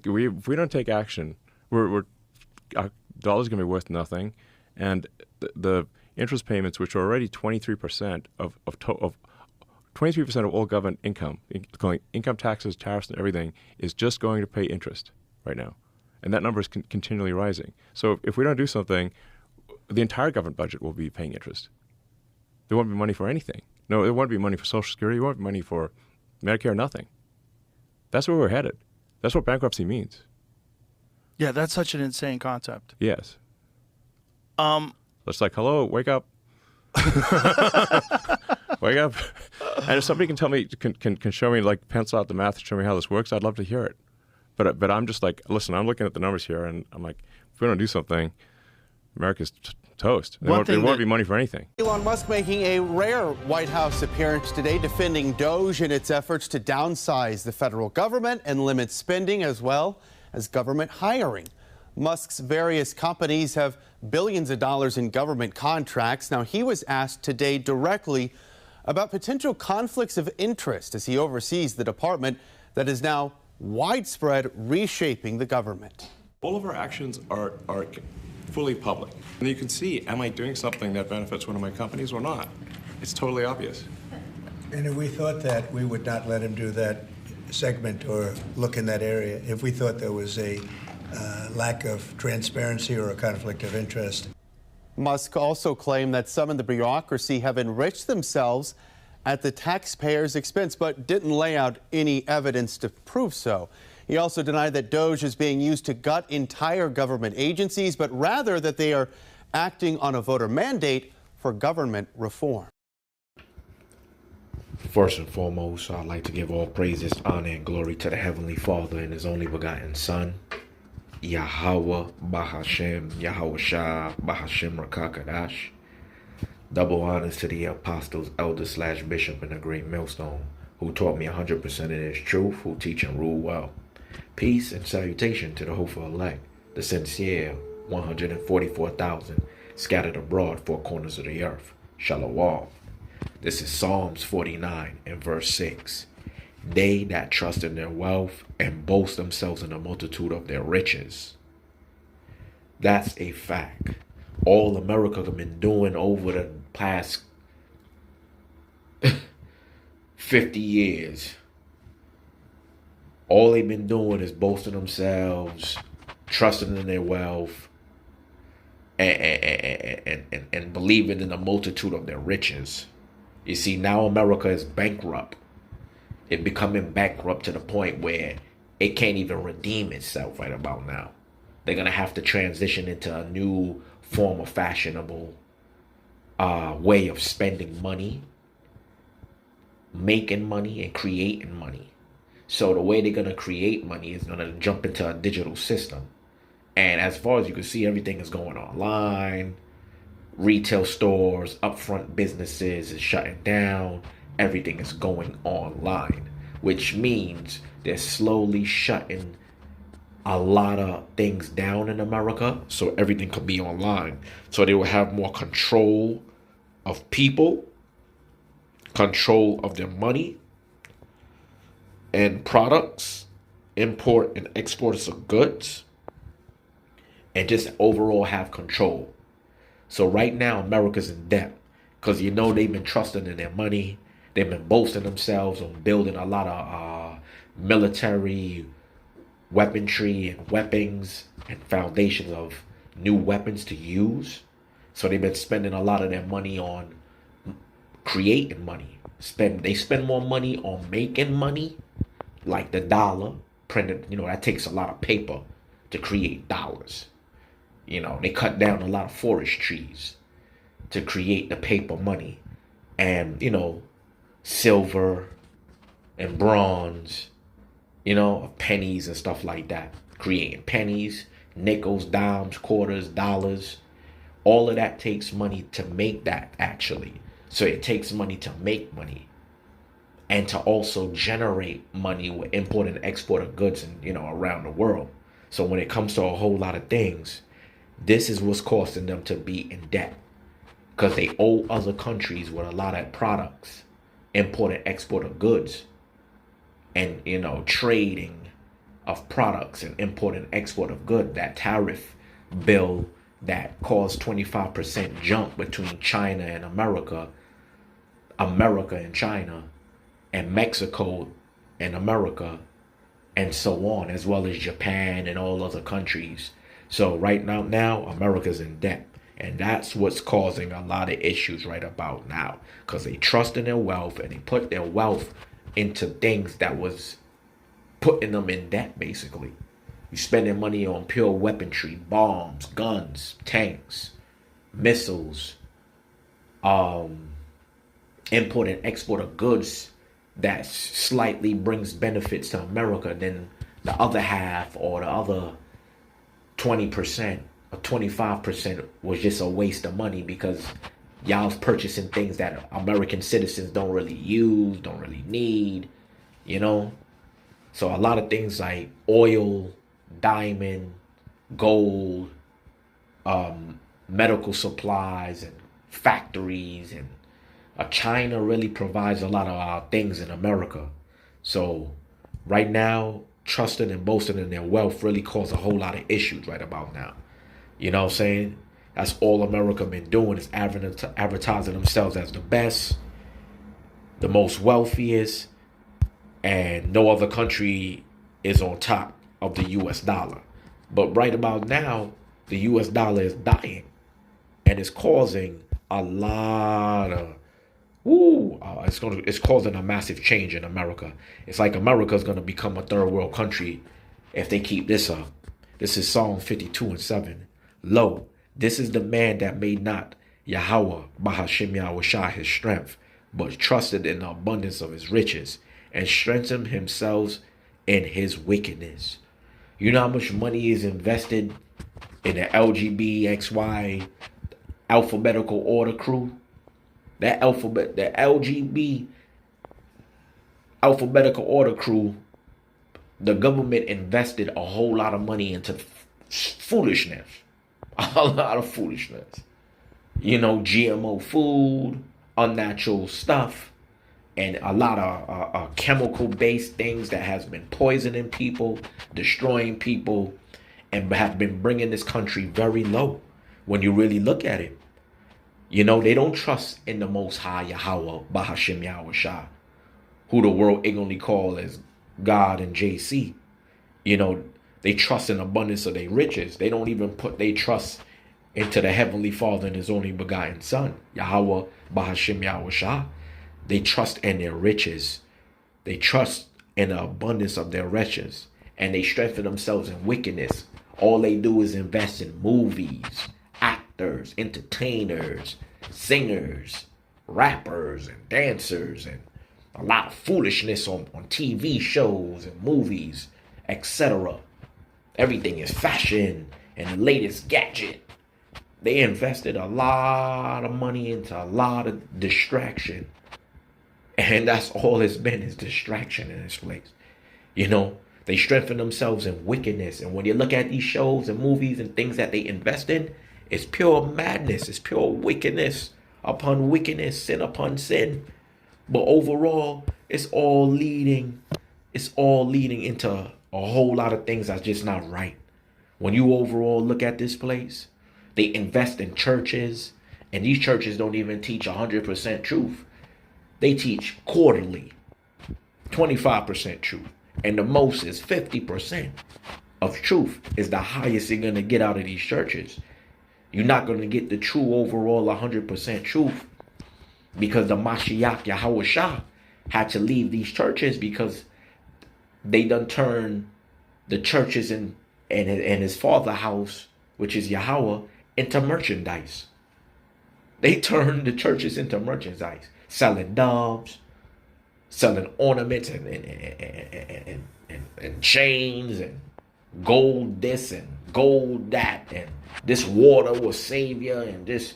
If we don't take action, we're our dollar's going to be worth nothing, and the interest payments, which are already 23% of 23% of all government income, including income taxes, tariffs, and everything, is just going to pay interest right now, and that number is continually rising. So if we don't do something, the entire government budget will be paying interest. There won't be money for anything. No, there won't be money for Social Security. There won't be money for Medicare. Nothing. That's where we're headed. That's what bankruptcy means. Yeah, that's such an insane concept. Yes. It's like, hello, wake up. Wake up. And if somebody can tell me, can show me, like, pencil out the math and show me how this works, I'd love to hear it. But I'm just like, listen, I'm looking at the numbers here, and I'm like, if we don't do something, America's toast. There won't be money for anything. Elon Musk making a rare White House appearance today, defending Doge in its efforts to downsize the federal government and limit spending as well as government hiring. Musk's various companies have billions of dollars in government contracts. Now, he was asked today directly about potential conflicts of interest as he oversees the department that is now widespread reshaping the government. All of our actions are fully public. And you can see, am I doing something that benefits one of my companies or not? It's totally obvious. And if we thought that, we would not let him do that segment or look in that area if we thought there was a lack of transparency or a conflict of interest. Musk also claimed that some in the bureaucracy have enriched themselves at the taxpayers' expense, but didn't lay out any evidence to prove so. He also denied that Doge is being used to gut entire government agencies, but rather that they are acting on a voter mandate for government reform. First and foremost, I'd like to give all praises, honor, and glory to the Heavenly Father and His only begotten Son, Yahweh Bahashem, Yahweh Shah Bahashem Rakakadash. Double honors to the apostles, elders / bishop in the great millstone, who taught me 100% in His truth, who teach and rule well. Peace and salutation to the hopeful elect, the sincere 144,000 scattered abroad 4 corners of the earth. Shalom. This is Psalms 49 and verse 6. They that trust in their wealth and boast themselves in the multitude of their riches. That's a fact. All America have been doing over the past 50 years. All they've been doing is boasting themselves, trusting in their wealth, and believing in the multitude of their riches. You see, now America is bankrupt. It's becoming bankrupt to the point where it can't even redeem itself right about now. They're going to have to transition into a new form of fashionable way of spending money, making money, and creating money. So the way they're going to create money is going to jump into a digital system. And as far as you can see, everything is going online. Retail stores, upfront businesses is shutting down. Everything is going online, which means they're slowly shutting a lot of things down in America so everything could be online. So they will have more control of people, control of their money and products, import and exports of goods, and just overall have control. So right now, America's in debt because, you know, they've been trusting in their money. They've been boasting themselves on building a lot of military weaponry and weapons and foundations of new weapons to use. So they've been spending a lot of their money on creating money. They spend more money on making money, like the dollar printed. You know, that takes a lot of paper to create dollars. You know, they cut down a lot of forest trees to create the paper money. And, you know, silver and bronze, you know, pennies and stuff like that. Creating pennies, nickels, dimes, quarters, dollars. All of that takes money to make that, actually. So it takes money to make money and to also generate money with import and export of goods and, you know, around the world. So when it comes to a whole lot of things, this is what's causing them to be in debt because they owe other countries with a lot of products, import and export of goods, and, you know, trading of products and import and export of goods. That tariff bill that caused 25% jump between China and America, America and China, and Mexico and America, and so on, as well as Japan and all other countries. So right now America's in debt. And that's what's causing a lot of issues right about now. Because they trust in their wealth and they put their wealth into things that was putting them in debt, basically. You spending money on pure weaponry, bombs, guns, tanks, missiles, import and export of goods that slightly brings benefits to America. Then the other half, or the other 20% or 25%, was just a waste of money, because y'all's purchasing things that American citizens don't really use, don't really need, you know? So a lot of things like oil, diamond, gold, medical supplies, and factories, and China really provides a lot of our things in America. So right now, trusting and boasting in their wealth really cause a whole lot of issues right about now. You know what I'm saying? That's all America been doing, is advertising themselves as the best, the most wealthiest, and no other country is on top of the US dollar. But right about now, the US dollar is dying, and it's causing a lot of it's causing a massive change in America. It's like America's going to become a third world country if they keep this up. This is Psalm 52:7. Lo, this is the man that made not Yahweh Bahashim Yahushua his strength, but trusted in the abundance of his riches, and strengthened himself in his wickedness. You know how much money is invested in the LGBXY alphabetical order crew? The LGB alphabetical order crew, the government invested a whole lot of money into foolishness. A lot of foolishness. You know, GMO food, unnatural stuff, and a lot of chemical-based things that has been poisoning people, destroying people, and have been bringing this country very low when you really look at it. You know, they don't trust in the Most High Yahweh, Bahashim Yahushua, who the world ignorantly call as God and JC. You know, they trust in abundance of their riches. They don't even put their trust into the Heavenly Father and His only begotten Son, Yahweh, Bahashim Yahushua. They trust in their riches. They trust in the abundance of their riches. And they strengthen themselves in wickedness. All they do is invest in movies, actors, entertainers, singers, rappers, and dancers, and a lot of foolishness on TV shows and movies, etc. Everything is fashion and the latest gadget. They invested a lot of money into a lot of distraction. And that's all it's been, is distraction in this place. You know, they strengthen themselves in wickedness. And when you look at these shows and movies and things that they invest in, it's pure madness. It's pure wickedness upon wickedness, sin upon sin. But overall, it's all leading into a whole lot of things that's just not right. When you overall look at this place, they invest in churches, and these churches don't even teach 100% truth. They teach quarterly, 25% truth. And the most is 50% of truth is the highest you're going to get out of these churches. You're not going to get the true overall 100% truth, because the Mashiach Yahushua had to leave these churches because they done turned the churches and his father house, which is Yahweh, into merchandise. They turned the churches into merchandise, selling doves, selling ornaments and chains and gold this and gold that, and this water will save you, and this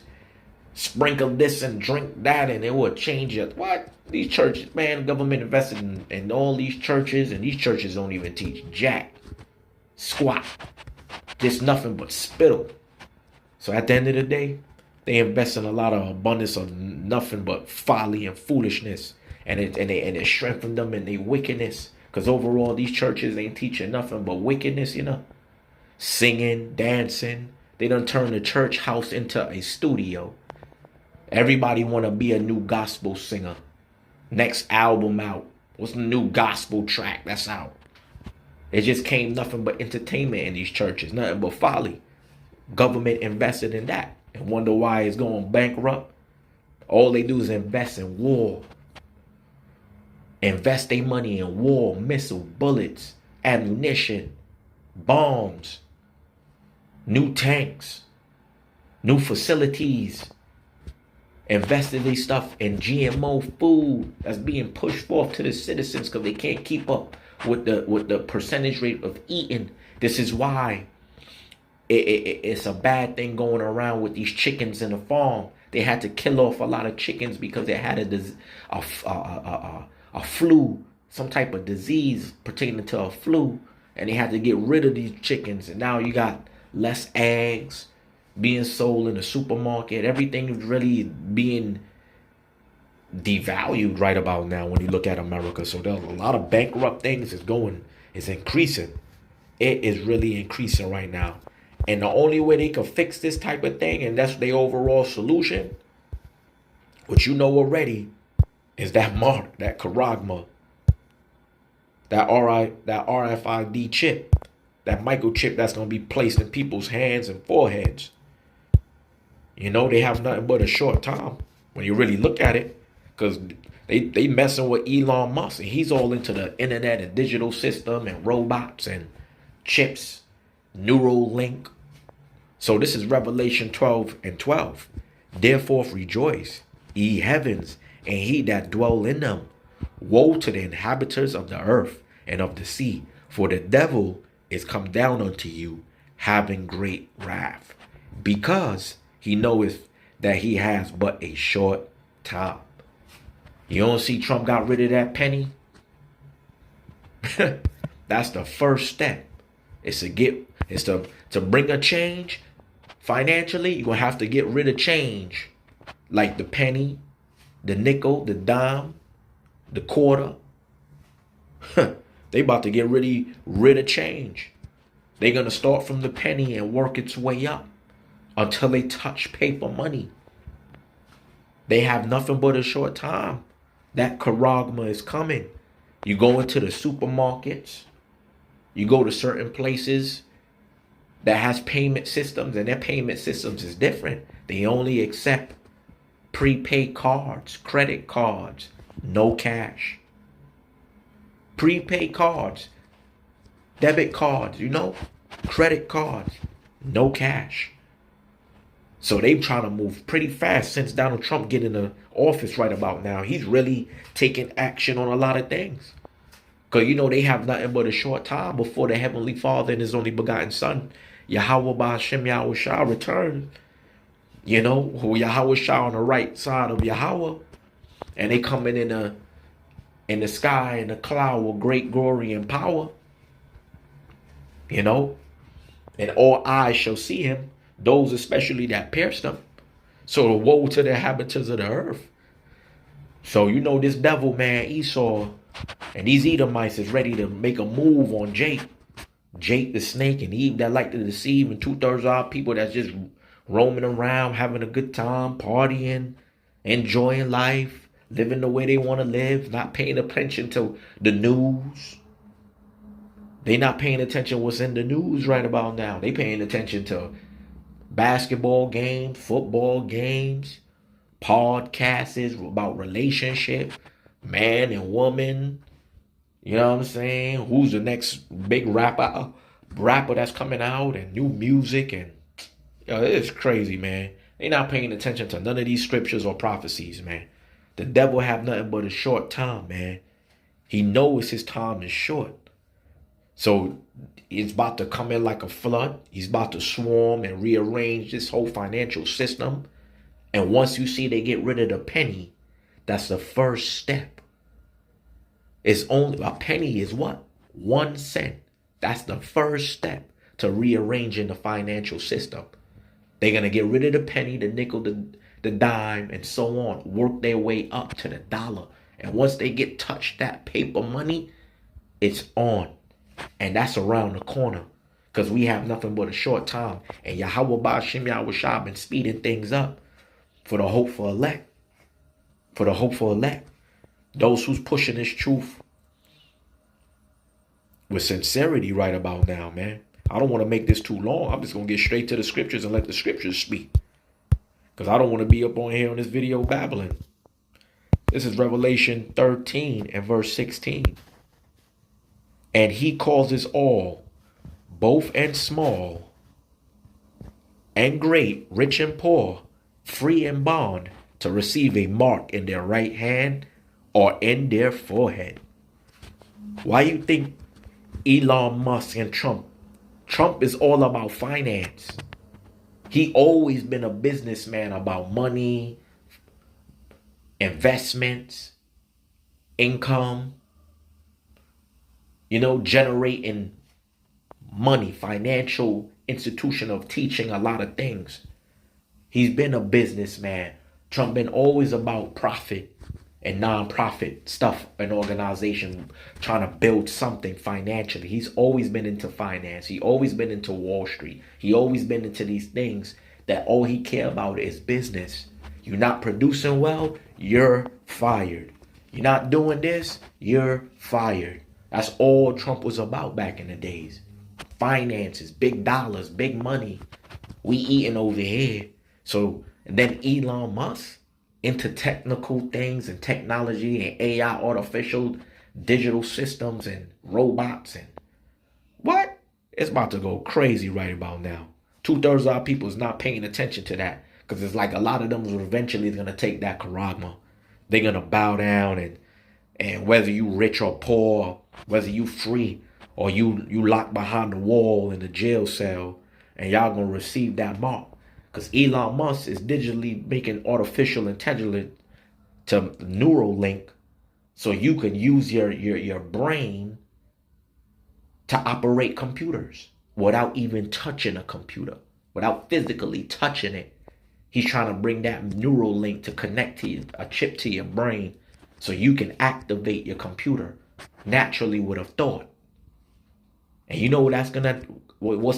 sprinkle this and drink that and it will change it. What? These churches, man, government invested in all these churches, and these churches don't even teach jack, squat, just nothing but spittle. So at the end of the day, they invest in a lot of abundance of nothing but folly and foolishness, and it strengthens them in their wickedness, Because overall, these churches ain't teaching nothing but wickedness, you know. Singing, dancing. They done turned the church house into a studio. Everybody want to be a new gospel singer. Next album out. What's the new gospel track that's out? It just came nothing but entertainment in these churches. Nothing but folly. Government invested in that. And wonder why it's going bankrupt. All they do is invest in war. Invest their money in war, missile, bullets, ammunition, bombs, new tanks, new facilities. Invested their stuff in GMO food that's being pushed forth to the citizens because they can't keep up with the percentage rate of eating. This is why it's a bad thing going around with these chickens in the farm. They had to kill off a lot of chickens because they had a flu, some type of disease pertaining to a flu, and they had to get rid of these chickens. And now you got less eggs being sold in the supermarket. Everything is really being devalued right about now when you look at America. So there's a lot of bankrupt things is increasing. It is really increasing right now. And the only way they can fix this type of thing, and that's the overall solution, which you know already, is that mark, that charagma, that RFID chip, that microchip that's going to be placed in people's hands and foreheads. You know, they have nothing but a short time when you really look at it, because they messing with Elon Musk, and he's all into the internet and digital system and robots and chips, neural link. So this is Revelation 12:12. Therefore rejoice, ye heavens, and he that dwell in them. Woe to the inhabitants of the earth and of the sea, for the devil is come down unto you, having great wrath, because he knoweth that he has but a short time. You don't see Trump got rid of that penny? That's the first step. It's to bring a change financially. You're gonna have to get rid of change, like the penny, the nickel, the dime, the quarter. They about to get rid of change. They're gonna start from the penny and work its way up until they touch paper money. They have nothing but a short time. That charagma is coming. You go into the supermarkets, you go to certain places that has payment systems, and their payment systems is different. They only accept prepaid cards, credit cards, no cash. Prepaid cards, debit cards, credit cards, no cash. So they trying to move pretty fast since Donald Trump get in the office right about now. He's really taking action on a lot of things. Because, they have nothing but a short time before the Heavenly Father and His only begotten Son, Yahweh Ba'Shem Yahweh Shah, return. Yahweh Shah on the right side of Yahweh. And they coming in the sky in the cloud with great glory and power. And all eyes shall see Him. Those especially that pierced Him. So woe to the inhabitants of the earth. So this devil, man, Esau, and these Edomites is ready to make a move on Jake. Jake the snake and Eve that like to deceive, and 2/3 of our people that's just roaming around, having a good time, partying, enjoying life, living the way they want to live, not paying attention to the news. They not paying attention what's in the news right about now. They paying attention to basketball games, football games, podcasts about relationship, man and woman. You know what I'm saying? Who's the next big rapper that's coming out, and new music, and it's crazy, man. They not paying attention to none of these scriptures or prophecies, man. The devil have nothing but a short time, man. He knows his time is short. So it's about to come in like a flood. He's about to swarm and rearrange this whole financial system. And once you see they get rid of the penny, that's the first step. It's only a penny is what? 1 cent. That's the first step to rearranging the financial system. They're going to get rid of the penny, the nickel, the dime, and so on. Work their way up to the dollar. And once they get touched that paper money, It's on. And that's around the corner. Because we have nothing but a short time. And Yahweh Ba'Shem Yahushua been speeding things up for the hopeful elect. For the hopeful elect. Those who's pushing this truth with sincerity right about now, man. I don't want to make this too long. I'm just going to get straight to the scriptures and let the scriptures speak. Because I don't want to be up on here on this video babbling. This is Revelation 13 and verse 16. And he causes all, both and small, and great, rich and poor, free and bond, to receive a mark in their right hand or in their forehead. Why you think Elon Musk and Trump is all about finance? He always been a businessman about money, investments, income, generating money, financial institution of teaching a lot of things. He's been a businessman. Trump been always about profit and non-profit stuff, an organization trying to build something financially. He's always been into finance. He always been into Wall Street. He always been into these things that all he care about is business. You're not producing well, you're fired. You're not doing this, you're fired. That's all Trump was about back in the days. Finances, big dollars, big money. We eating over here. So, and then Elon Musk into technical things and technology and AI, artificial digital systems and robots and what? It's about to go crazy right about now. 2/3 of our people is not paying attention to that because it's like a lot of them eventually is going to take that charagma. They're going to bow down and whether you rich or poor, whether you free or you locked behind the wall in the jail cell, and y'all going to receive that mark. Because Elon Musk is digitally making artificial intelligence to neural link so you can use your brain to operate computers without even touching a computer, without physically touching it. He's trying to bring that neural link to connect to a chip to your brain so you can activate your computer naturally with a thought. And you know what's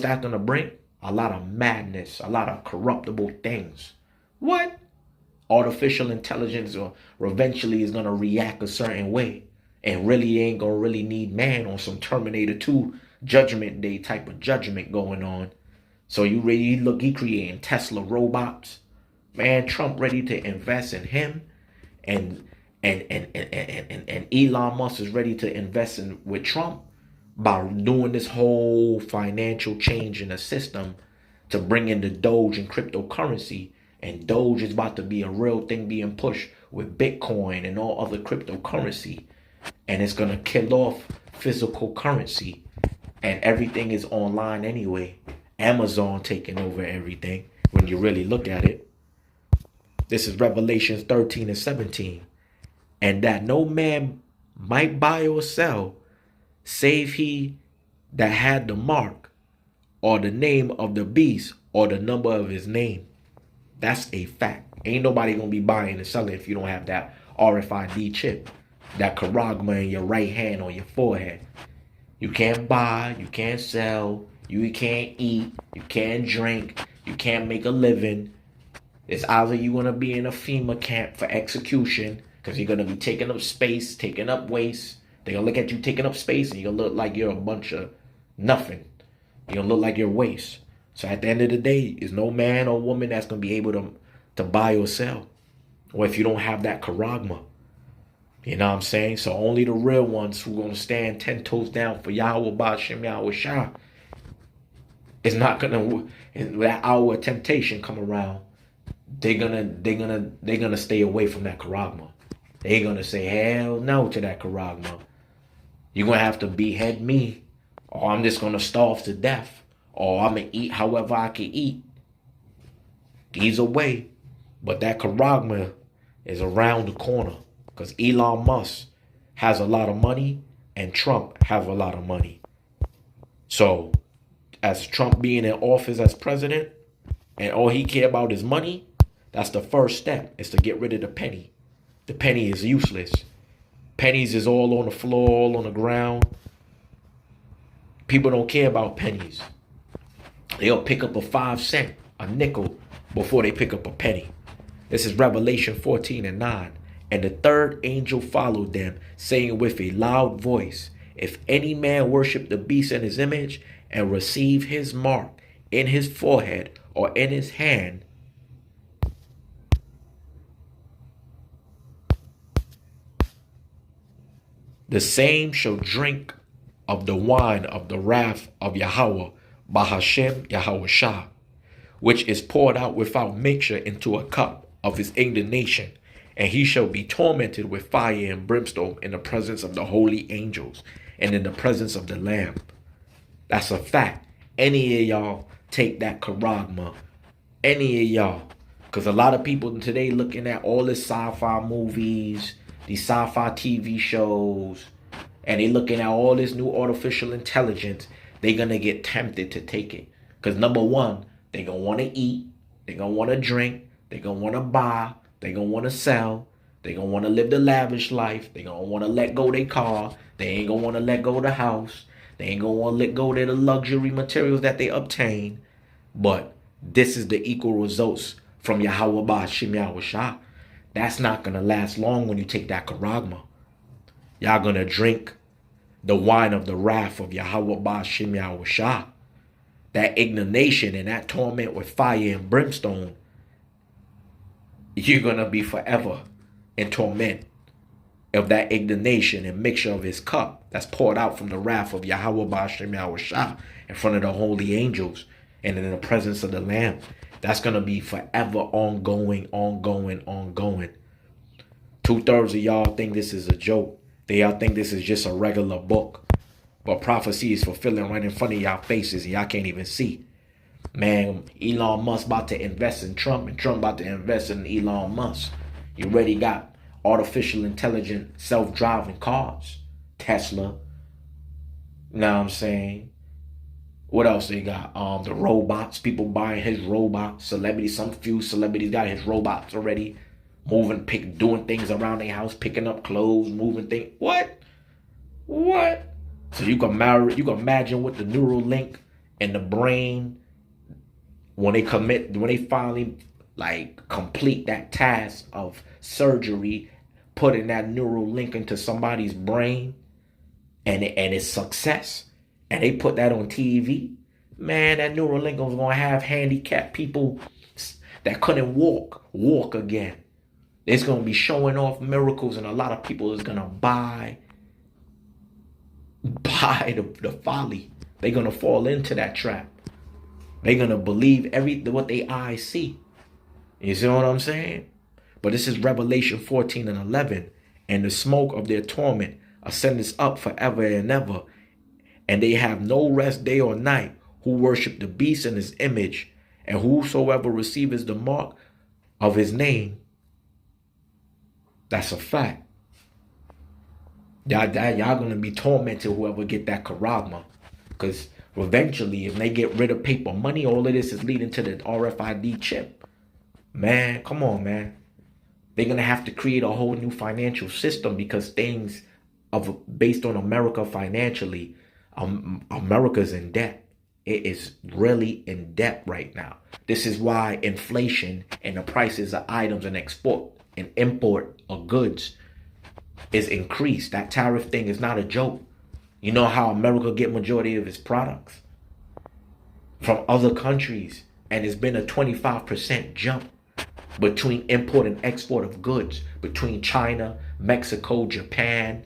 that gonna bring? A lot of madness, a lot of corruptible things. What? Artificial intelligence or eventually is gonna react a certain way and really ain't gonna really need man on some Terminator 2 Judgment Day type of judgment going on. So he creating Tesla robots. Man, Trump ready to invest in him and Elon Musk is ready to invest with Trump by doing this whole financial change in the system to bring in the Doge and cryptocurrency. And Doge is about to be a real thing being pushed with Bitcoin and all other cryptocurrency. And it's going to kill off physical currency. And everything is online anyway. Amazon taking over everything when you really look at it. This is Revelation 13 and 17. And that no man might buy or sell save he that had the mark or the name of the beast or the number of his name. That's a fact. Ain't nobody gonna be buying and selling if you don't have that RFID chip, that charagma in your right hand or your forehead. You can't buy, you can't sell, you can't eat, you can't drink, you can't make a living. It's either you're gonna be in a FEMA camp for execution because you're gonna be taking up space, taking up waste. They're going to look at you taking up space and you're going to look like you're a bunch of nothing. You're going to look like you're waste. So at the end of the day, there's no man or woman that's going to be able to buy or sell. Or if you don't have that charagma. You know what I'm saying? So only the real ones who are going to stand 10 toes down for Yahweh Ba'Shem Yahushua is not going to, that hour of temptation come around, they're gonna stay away from that charagma. They're going to say hell no to that charagma. You're going to have to behead me, or I'm just going to starve to death, or I'm going to eat however I can eat. Either way, but that charagma is around the corner because Elon Musk has a lot of money and Trump has a lot of money. So as Trump being in office as president and all he care about is money, that's the first step, is to get rid of the penny. The penny is useless. Pennies is all on the floor, all on the ground. People don't care about pennies. They'll pick up a 5 cent, a nickel, before they pick up a penny. This is Revelation 14:9. And the third angel followed them, saying with a loud voice, if any man worship the beast in his image and receive his mark in his forehead or in his hand, the same shall drink of the wine of the wrath of Yahweh, Bahashem Yahweh Shah, which is poured out without mixture into a cup of his indignation, and he shall be tormented with fire and brimstone in the presence of the holy angels and in the presence of the Lamb. That's a fact. Any of y'all take that charagma. Any of y'all. Because a lot of people today looking at all this sci-fi movies, these sci-fi TV shows, and they looking at all this new artificial intelligence, they're going to get tempted to take it. Because number one, they're going to want to eat, they're going to want to drink, they're going to want to buy, they're going to want to sell, they're going to want to live the lavish life, they're going to want to let go their car, they ain't going to want to let go of the house, they ain't going to want to let go of the luxury materials that they obtain. But this is the equal results from Yahweh Ba'ashim Yahweh Shah. That's not going to last long when you take that charagma. Y'all going to drink the wine of the wrath of Yahweh Ba'ashim Yahweh Shah. That indignation and that torment with fire and brimstone, you're going to be forever in torment of that indignation and mixture of his cup that's poured out from the wrath of Yahweh Ba'ashim Yahweh Shah in front of the holy angels and in the presence of the Lamb. That's going to be forever ongoing, ongoing, ongoing. 2/3 of y'all think this is a joke. They all think this is just a regular book. But prophecy is fulfilling right in front of y'all faces and y'all can't even see. Man, Elon Musk about to invest in Trump and Trump about to invest in Elon Musk. You already got artificial intelligent self-driving cars. Tesla. You know what I'm saying? What else they got? The robots. People buying his robots. Celebrities. Some few celebrities got his robots already. Moving, doing things around their house. Picking up clothes. Moving things. What? What? So you can imagine what the neural link in the brain when they finally like complete that task of surgery, putting that neural link into somebody's brain, and it's success, and they put that on TV, man, that neural link was gonna have handicapped people that couldn't walk again. It's gonna be showing off miracles, and a lot of people is gonna buy the folly. They're gonna fall into that trap. They're gonna believe what their eyes see. You see what I'm saying? But this is Revelation 14:11. And the smoke of their torment ascendeth up forever and ever. And they have no rest day or night who worship the beast and his image. And whosoever receiveth the mark of his name. That's a fact. Y'all going to be tormented, whoever get that charagma. Because eventually, if they get rid of paper money, all of this is leading to the RFID chip. Man, come on, man. They're going to have to create a whole new financial system because things based on America financially, America's in debt. It is really in debt right now. This is why inflation and the prices of items and export and import of goods is increased. That tariff thing is not a joke. You know how America get majority of its products? From other countries. And it's been a 25% jump between import and export of goods. Between China, Mexico, Japan,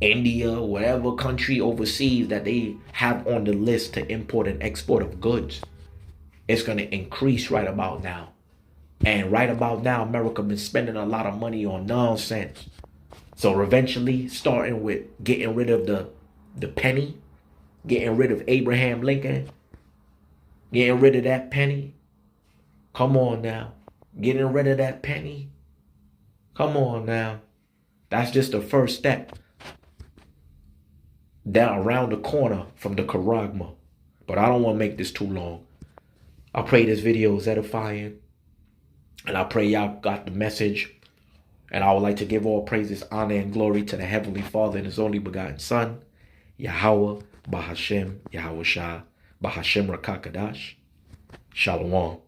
India, whatever country overseas that they have on the list to import and export of goods. It's going to increase right about now. And right about now, America been spending a lot of money on nonsense. So eventually, starting with getting rid of the penny, getting rid of Abraham Lincoln, getting rid of that penny. Come on now. Getting rid of that penny. Come on now. That's just the first step. Down around the corner from the charagma. But I don't want to make this too long. I pray this video is edifying. And I pray y'all got the message. And I would like to give all praises, honor, and glory to the Heavenly Father and His only begotten Son, Yahweh, Bahashem Yahushua, Bahashem Rakakadash. Shalom.